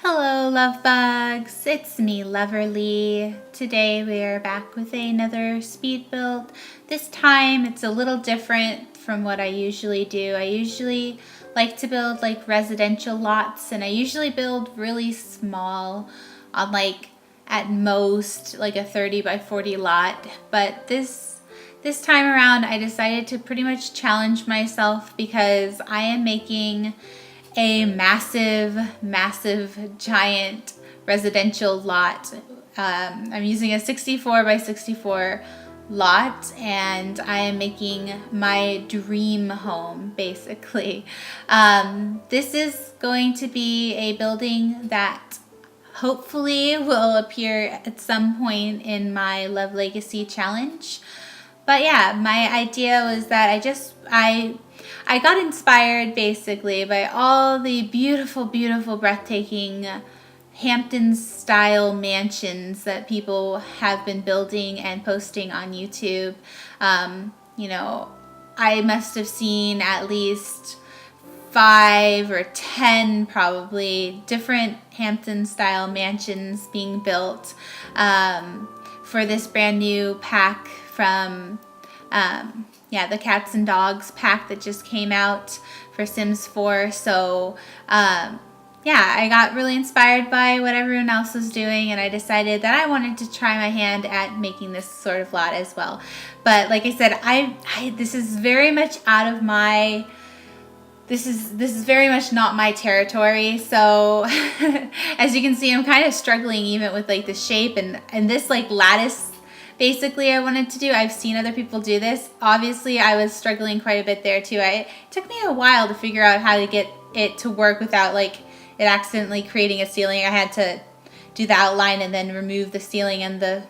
Hello, Lovebugs. It's me, Loverrlee. Today we are back with another speed build. This time it's a little different from what I usually do. I usually like to build like residential lots, and I usually build really small on like at most like a 30 by 40 lot. But this time around I decided to pretty much challenge myself because I am making a massive giant residential lot. I'm using a 64 by 64 lot, and I am making my dream home basically. This is going to be a building that hopefully will appear at some point in my Love Legacy challenge. But yeah, my idea was that I got inspired basically by all the beautiful, breathtaking Hamptons-style mansions that people have been building and posting on YouTube. I must have seen at least 5 or 10 probably different Hampton-style mansions being built for this brand new pack from the Cats and Dogs pack that just came out for Sims 4. So I got really inspired by what everyone else was doing, and I decided that I wanted to try my hand at making this sort of lot as well. But like I said, this is very much out of my this is very much not my territory. So as you can see, I'm kind of struggling even with like the shape and this like lattice. Basically, I wanted to do. I've seen other people do this. Obviously, I was struggling quite a bit there too. It took me a while to figure out how to get it to work without like it accidentally creating a ceiling. I had to do the outline and then remove the ceiling and the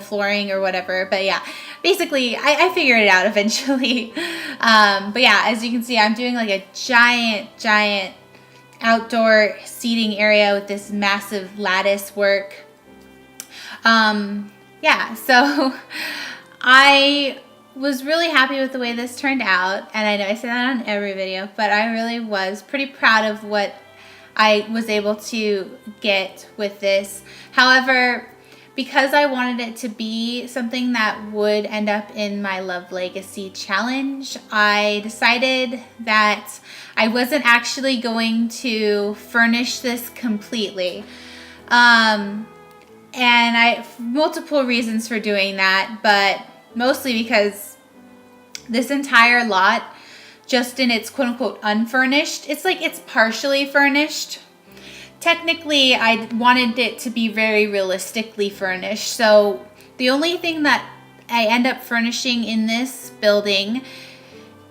flooring or whatever. But yeah, basically, I figured it out eventually. But yeah, as you can see, I'm doing like a giant outdoor seating area with this massive lattice work. Yeah, so I was really happy with the way this turned out, and I know I say that on every video, but I really was pretty proud of what I was able to get with this. However, because I wanted it to be something that would end up in my Love Legacy challenge, I decided that I wasn't actually going to furnish this completely. And I have multiple reasons for doing that, but mostly because this entire lot, just in its quote-unquote unfurnished, it's like it's partially furnished. Technically, I wanted it to be very realistically furnished. So the only thing that I end up furnishing in this building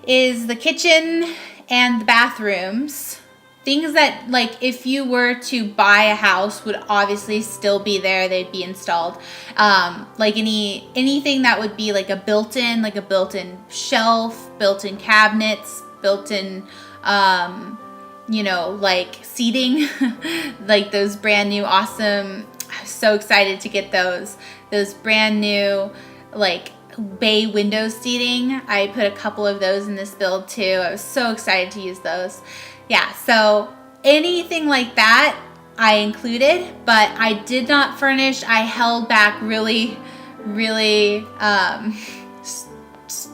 is the kitchen and the bathrooms. Things that, like, if you were to buy a house would obviously still be there. They'd be installed. Like anything that would be like a built-in shelf, built-in cabinets, built-in, like seating, like those brand new awesome. I'm so excited to get those brand new, like, bay window seating. I put a couple of those in this build too. I was so excited to use those. Yeah, so anything like that I included, but I did not furnish. I held back really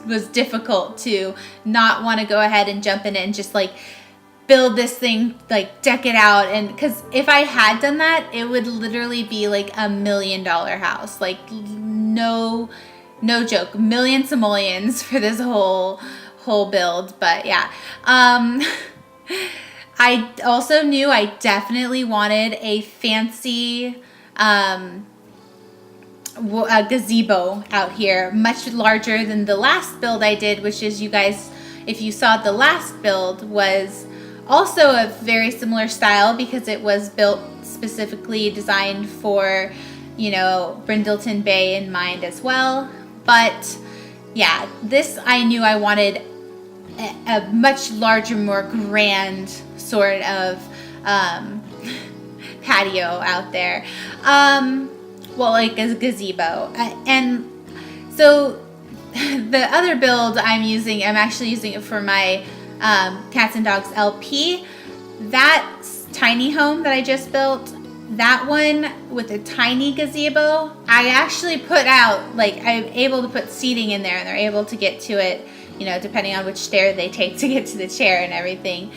was difficult to not want to go ahead and jump in it and just like build this thing, like deck it out. And because if I had done that, it would literally be like $1 million house. Like no joke, millions and millions for this whole build. But yeah. I also knew I definitely wanted a fancy a gazebo out here, much larger than the last build I did, which is, you guys, if you saw the last build, was also a very similar style because it was built specifically designed for, Brindleton Bay in mind as well. But yeah, this I knew I wanted a much larger, more grand sort of patio out there. Like a gazebo. And so the other build I'm actually using it for my Cats and Dogs LP. that tiny home that I just built, that one with a tiny gazebo, I actually put out, like, I'm able to put seating in there and they're able to get to it, you know, depending on which stair they take to get to the chair and everything.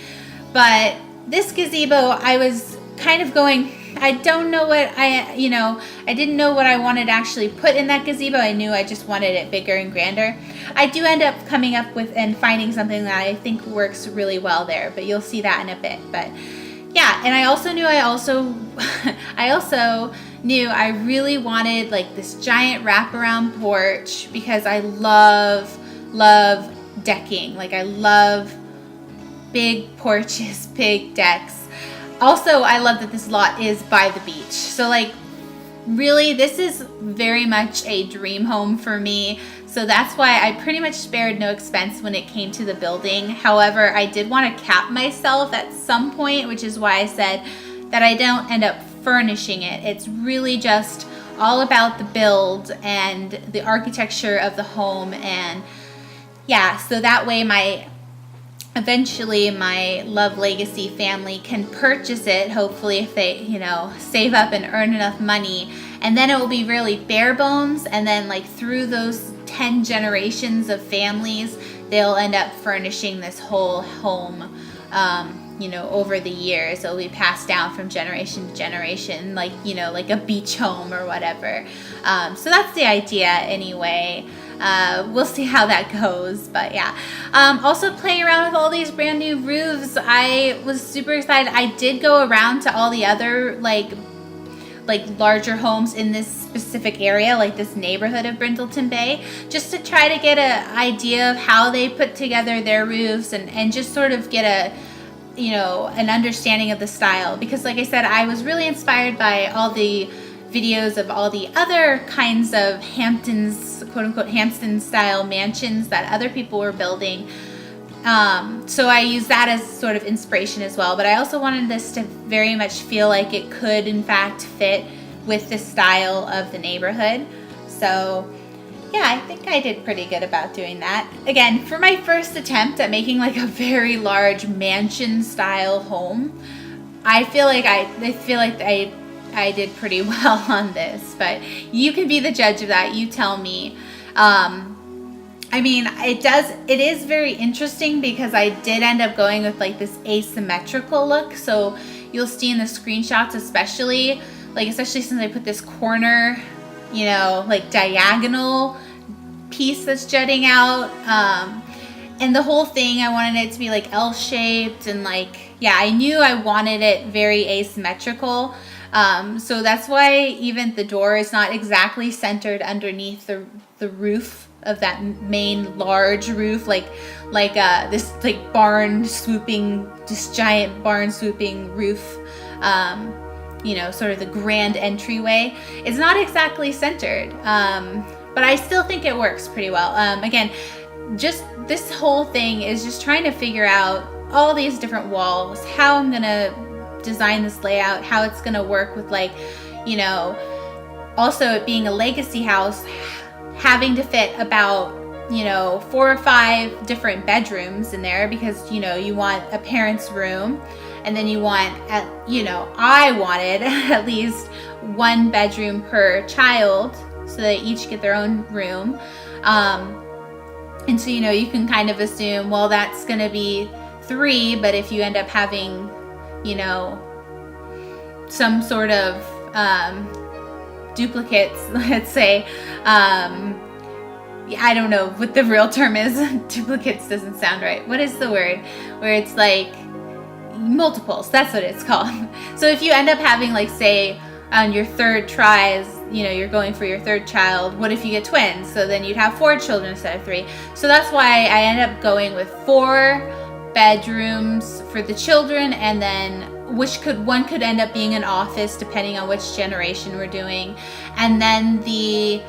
But this gazebo, I was kind of going, I don't know what I didn't know what I wanted to actually put in that gazebo. I knew I just wanted it bigger and grander. I do end up coming up with and finding something that I think works really well there, but you'll see that in a bit. But yeah, and I also knew I really wanted like this giant wraparound porch because I love decking. Like, I love big porches, big decks. Also, I love that this lot is by the beach. So like, really, this is very much a dream home for me. So that's why I pretty much spared no expense when it came to the building. However, I did want to cap myself at some point, which is why I said that I don't end up furnishing it. It's really just all about the build and the architecture of the home. And yeah, so that way eventually my Love Legacy family can purchase it, hopefully, if they, you know, save up and earn enough money. And then it will be really bare bones, and then like through those 10 generations of families, they'll end up furnishing this whole home, you know, over the years. It'll be passed down from generation to generation, like, you know, like a beach home or whatever. So that's the idea anyway. We'll see how that goes, but yeah. Also playing around with all these brand new roofs. I was super excited. I did go around to all the other like larger homes in this specific area, like this neighborhood of Brindleton Bay, just to try to get an idea of how they put together their roofs and just sort of get an understanding of the style. Because like I said, I was really inspired by all the videos of all the other kinds of Hamptons, quote unquote Hampton style mansions that other people were building. So I used that as sort of inspiration as well. But I also wanted this to very much feel like it could in fact fit with the style of the neighborhood. So yeah, I think I did pretty good about doing that. Again, for my first attempt at making like a very large mansion style home, I feel like I did pretty well on this, but you can be the judge of that. You tell me. I mean, it is very interesting because I did end up going with like this asymmetrical look. So you'll see in the screenshots, especially since I put this corner, you know, like diagonal piece that's jutting out. And the whole thing, I wanted it to be like L-shaped and like, yeah, I knew I wanted it very asymmetrical. So that's why even the door is not exactly centered underneath the roof of that main large roof, like this like this giant barn swooping roof, you know, sort of the grand entryway. It's not exactly centered, but I still think it works pretty well. Again, just this whole thing is just trying to figure out all these different walls, how I'm gonna design this layout, how it's gonna work with, like, you know, also it being a legacy house, having to fit about, you know, 4 or 5 different bedrooms in there, because, you know, you want a parent's room, and then you want, I wanted at least 1 bedroom per child, so they each get their own room. And so, you know, you can kind of assume, well, that's gonna be 3, but if you end up having, you know, some sort of duplicates, let's say, I don't know what the real term is. Duplicates doesn't sound right. What is the word? Where it's like multiples. That's what it's called. So if you end up having, like, say, on your third tries, you know, you're going for your 3rd child, what if you get twins? So then you'd have 4 children instead of 3. So that's why I ended up going with 4 bedrooms for the children, and then one could end up being an office depending on which generation we're doing, and then the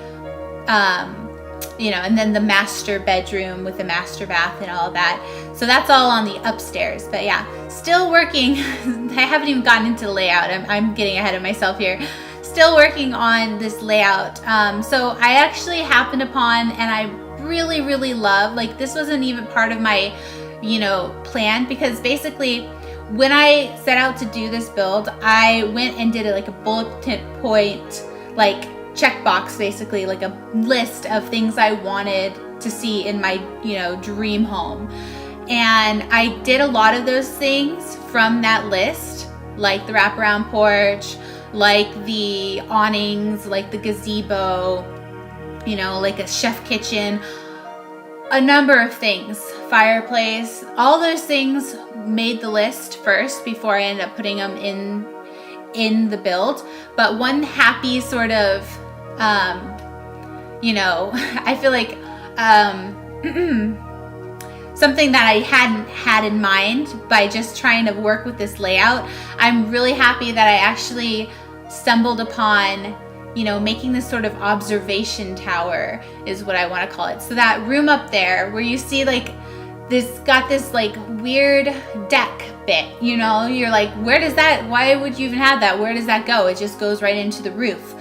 and then the master bedroom with the master bath and all of that. So that's all on the upstairs. But yeah, still working. I haven't even gotten into the layout. I'm getting ahead of myself here. Still working on this layout. So I actually happened upon, and I really, really love, like, this wasn't even part of my, you know, plan, because basically when I set out to do this build, I went and did like a bullet point, like checkbox, basically like a list of things I wanted to see in my, you know, dream home. And I did a lot of those things from that list, like the wraparound porch, like the awnings, like the gazebo, you know, like a chef kitchen, a number of things, fireplace, all those things made the list first before I ended up putting them in the build. But one happy sort of, you know, I feel like something that I hadn't had in mind by just trying to work with this layout, I'm really happy that I actually stumbled upon, you know, making this sort of observation tower is what I want to call it. So that room up there where you see like this got this like weird deck bit, you know, you're like, where does that, why would you even have that? Where does that go? It just goes right into the roof.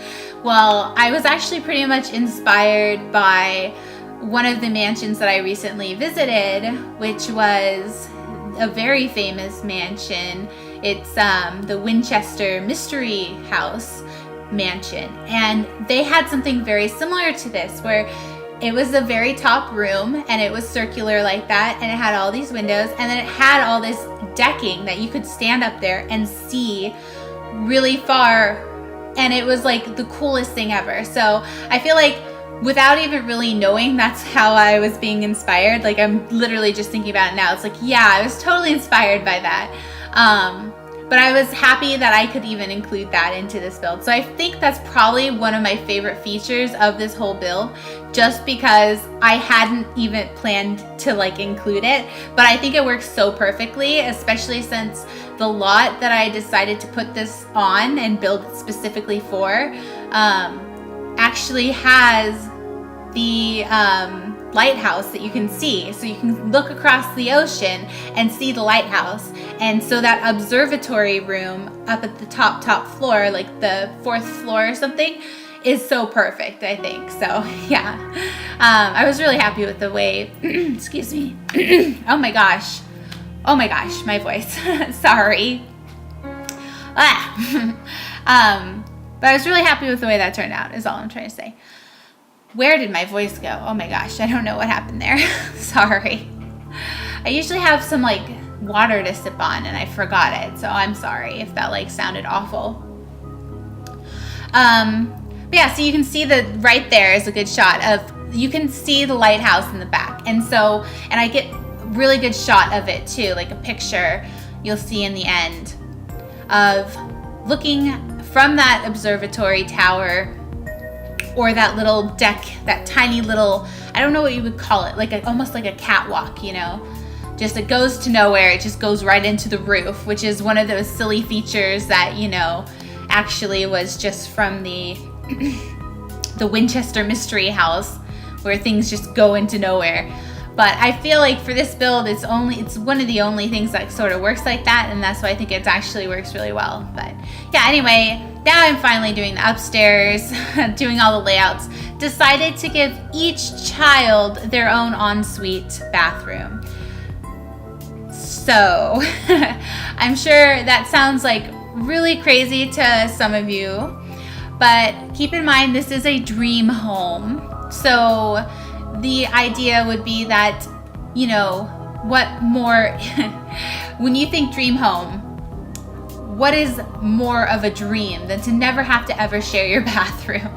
Well, I was actually pretty much inspired by one of the mansions that I recently visited, which was a very famous mansion. It's the Winchester Mystery House mansion, and they had something very similar to this where it was the very top room and it was circular like that, and it had all these windows, and then it had all this decking that you could stand up there and see really far, and it was like the coolest thing ever. So I feel like without even really knowing that's how I was being inspired, like I'm literally just thinking about it now, it's like, yeah, I was totally inspired by that. But I was happy that I could even include that into this build. So I think that's probably one of my favorite features of this whole build, just because I hadn't even planned to like include it. But I think it works so perfectly, especially since the lot that I decided to put this on and build it specifically for actually has the lighthouse that you can see, so you can look across the ocean and see the lighthouse. And so that observatory room up at the top floor, like the 4th floor or something, is so perfect, I think. So yeah, I was really happy with the way excuse me oh my gosh, my voice sorry. But I was really happy with the way that turned out, is all I'm trying to say. Where did my voice go? Oh my gosh, I don't know what happened there. Sorry. I usually have some like water to sip on and I forgot it, so I'm sorry if that like sounded awful. But yeah, so you can see that right there is a good shot of, you can see the lighthouse in the back. And so, and I get really good shot of it too, like a picture you'll see in the end of looking from that observatory tower, or that little deck, that tiny little, I don't know what you would call it, like almost like a catwalk, you know, just it goes to nowhere. It just goes right into the roof, which is one of those silly features that, you know, actually was just from the the Winchester Mystery House, where things just go into nowhere. But I feel like for this build, it's one of the only things that sort of works like that, and that's why I think it actually works really well. But yeah, anyway, now I'm finally doing the upstairs, doing all the layouts. Decided to give each child their own ensuite bathroom. So I'm sure that sounds like really crazy to some of you, but keep in mind this is a dream home. So the idea would be that, you know, what more, when you think dream home, what is more of a dream than to never have to ever share your bathroom?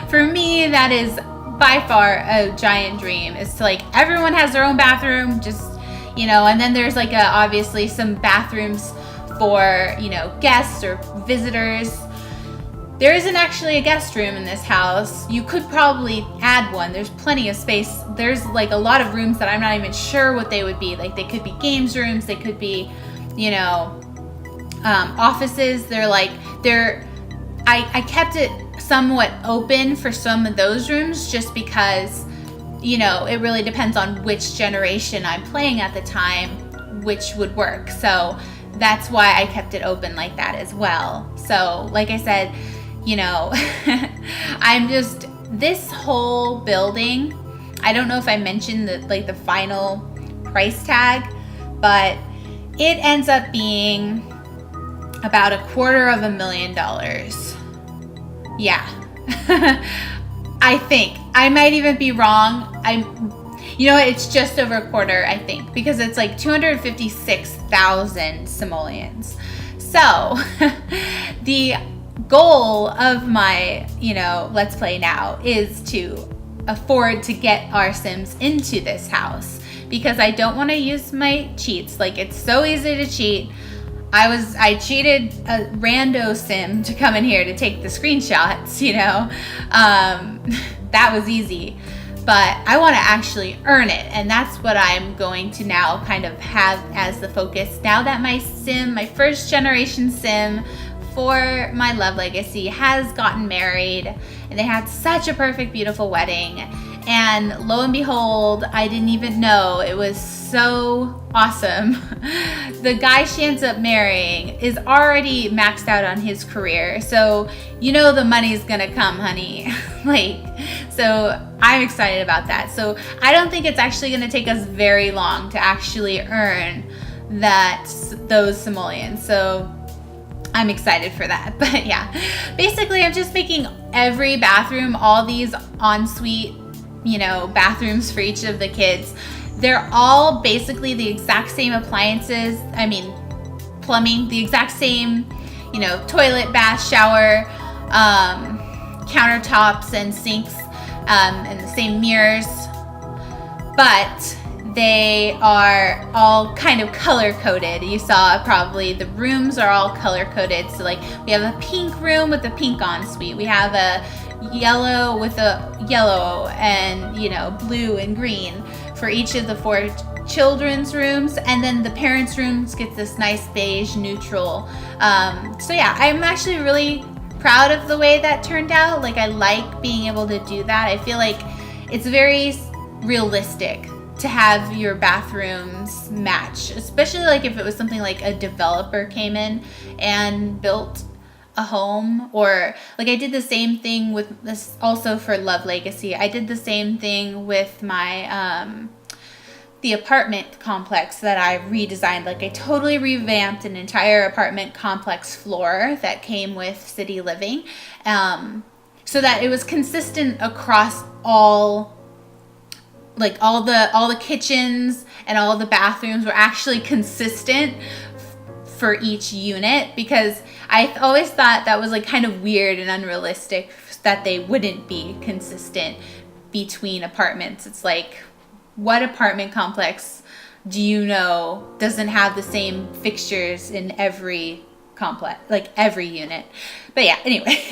For me, that is by far a giant dream, is to like, everyone has their own bathroom, just, you know, and then there's like obviously some bathrooms for, you know, guests or visitors. There isn't actually a guest room in this house. You could probably add one. There's plenty of space. There's like a lot of rooms that I'm not even sure what they would be. Like they could be games rooms, they could be, you know, offices. I kept it somewhat open for some of those rooms just because, you know, it really depends on which generation I'm playing at the time, which would work. So that's why I kept it open like that as well. So like I said, you know, this whole building, I don't know if I mentioned the final price tag, but it ends up being about $250,000. Yeah. I think. I might even be wrong. It's just over a quarter, I think, because it's like 256,000 simoleons. So the goal of my, Let's Play now is to afford to get our Sims into this house, because I don't want to use my cheats. Like, it's so easy to cheat. I cheated a rando Sim to come in here to take the screenshots, that was easy. But I want to actually earn it, and that's what I'm going to now kind of have as the focus. Now that my first generation Sim for my Love Legacy has gotten married, and they had such a perfect, beautiful wedding. And lo and behold, I didn't even know, it was so awesome. The guy she ends up marrying is already maxed out on his career. So, the money's gonna come, honey. So I'm excited about that. So I don't think it's actually gonna take us very long to actually earn those simoleons. So I'm excited for that. But yeah, basically I'm just making every bathroom, all these ensuite, bathrooms for each of the kids. They're all basically the exact same appliances. Plumbing, the exact same, toilet, bath, shower, countertops and sinks, and the same mirrors. But they are all kind of color-coded. You saw probably the rooms are all color-coded. So we have a pink room with a pink ensuite. We have a yellow with a yellow and blue and green for each of the 4 children's rooms, and then the parents' rooms get this nice beige neutral. So yeah, I'm actually really proud of the way that turned out. I like being able to do that. I feel like it's very realistic to have your bathrooms match, especially if it was something like a developer came in and built a home. Or I did the same thing with this also for Love Legacy. I did the same thing with my the apartment complex that I redesigned. I totally revamped an entire apartment complex floor that came with City Living, so that it was consistent across all the kitchens and all the bathrooms were actually consistent for each unit, because I always thought that was kind of weird and unrealistic that they wouldn't be consistent between apartments. It's what apartment complex do you know doesn't have the same fixtures in every complex, every unit? But yeah, anyway,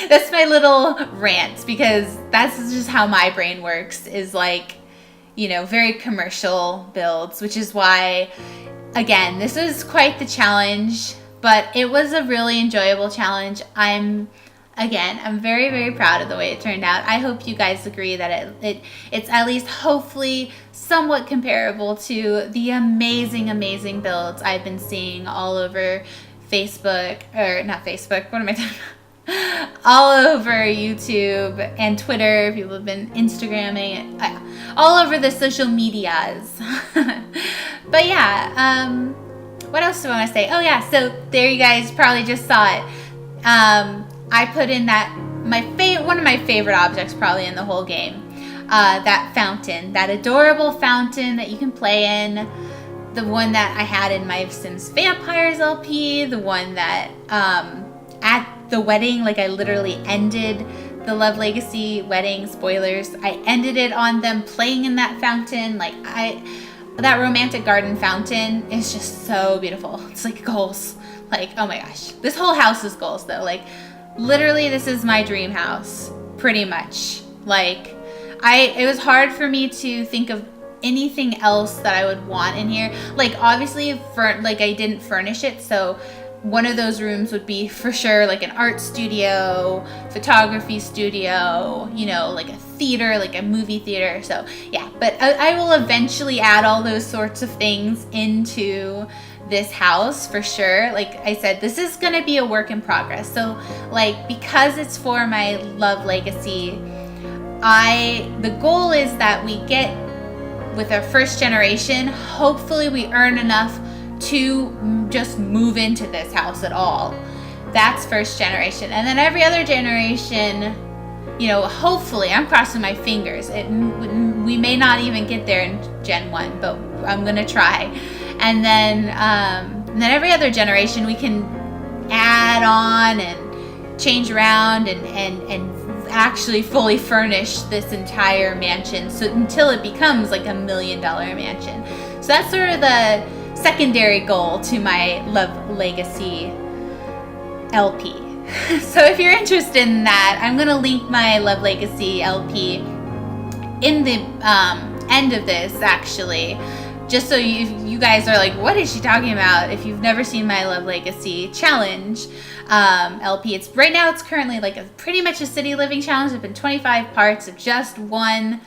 that's my little rant, because that's just how my brain works, is very commercial builds, which is why, again, this was quite the challenge, but it was a really enjoyable challenge. I'm very, very proud of the way it turned out. I hope you guys agree that it's at least hopefully somewhat comparable to the amazing builds I've been seeing all over Facebook, or not Facebook, what am I talking about? All over YouTube and Twitter. People have been Instagramming it, all over the social medias. But yeah, what else do I want to say? Oh yeah, so there, you guys probably just saw it. I put in one of my favorite objects probably in the whole game, that fountain, that adorable fountain that you can play in. The one that I had in my Sims Vampires LP, the one that at the wedding, I literally ended the Love Legacy wedding, spoilers, I ended it on them playing in that fountain. That romantic garden fountain is just so beautiful. It's goals. Oh my gosh. This whole house is goals though. Literally, this is my dream house, pretty much. It was hard for me to think of anything else that I would want in here. Obviously, I didn't furnish it, so one of those rooms would be for sure an art studio, photography studio, a theater, a movie theater. So yeah, but I will eventually add all those sorts of things into this house for sure. Like I said, this is going to be a work in progress. So because it's for my Love Legacy, the goal is that we get, with our first generation, hopefully we earn enough to just move into this house at all. That's first generation. And then every other generation, you know, hopefully, I'm crossing my fingers. We may not even get there in Gen 1, but I'm going to try. And then every other generation, we can add on and change around and actually fully furnish this entire mansion, so until it becomes like $1 million mansion. So that's sort of the secondary goal to my Love Legacy LP. So if you're interested in that, I'm going to link my Love Legacy LP in the end of this, actually, just so you guys are like, what is she talking about? If you've never seen my Love Legacy challenge LP, right now it's currently like pretty much a city living challenge. It's been 25 parts of just one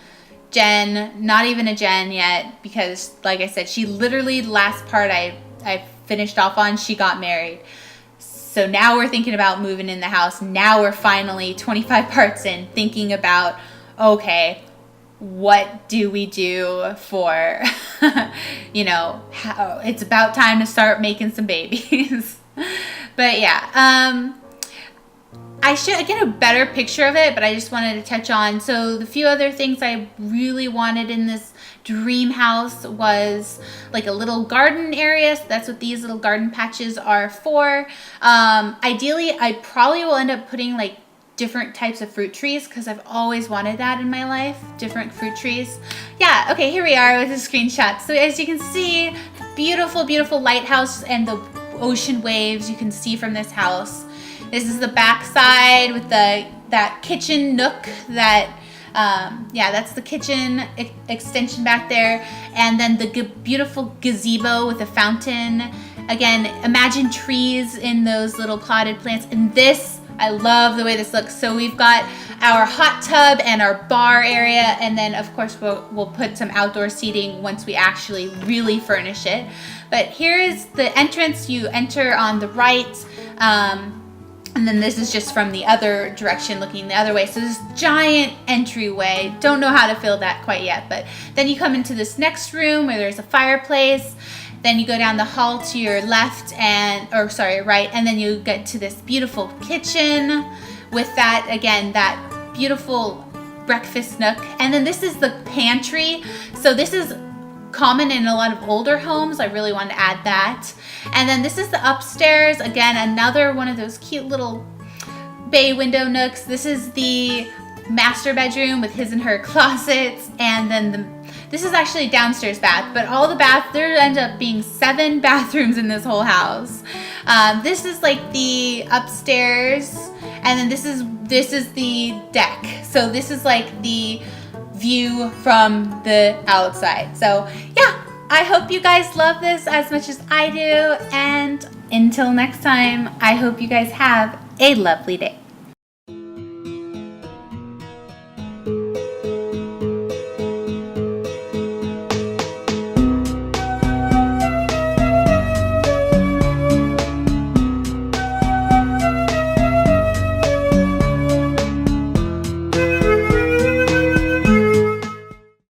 gen, not even a gen yet, because like I said, she literally, the last part I finished off on, she got married. So now we're thinking about moving in the house. Now we're finally 25 parts in, thinking about, okay, what do we do for, you know, how it's about time to start making some babies. But yeah, I should get a better picture of it, but I just wanted to touch on. So the few other things I really wanted in this dream house was like a little garden area. So that's what these little garden patches are for. Ideally, I probably will end up putting like different types of fruit trees, because I've always wanted that in my life, different fruit trees. Yeah, okay, here we are with a screenshot. So as you can see, the beautiful, beautiful lighthouse and the ocean waves you can see from this house. This is the back side with that kitchen nook that, yeah, that's the kitchen extension back there. And then the beautiful gazebo with a fountain. Again, imagine trees in those little potted plants. And this, I love the way this looks. So we've got our hot tub and our bar area, and then of course we'll put some outdoor seating once we actually really furnish it. But here is the entrance. You enter on the right, and then this is just from the other direction, looking the other way. So this giant entryway. Don't know how to fill that quite yet, but then you come into this next room where there's a fireplace. Then you go down the hall to your left right, and then you get to this beautiful kitchen with that, again, that beautiful breakfast nook. And then this is the pantry. So this is common in a lot of older homes. I really wanted to add that. And then this is the upstairs. Again, another one of those cute little bay window nooks. This is the master bedroom with his and her closets, and then this is actually downstairs bath, but all the there end up being 7 bathrooms in this whole house. This is like the upstairs, and then this is the deck. So this is like the view from the outside. So yeah, I hope you guys love this as much as I do, and until next time, I hope you guys have a lovely day.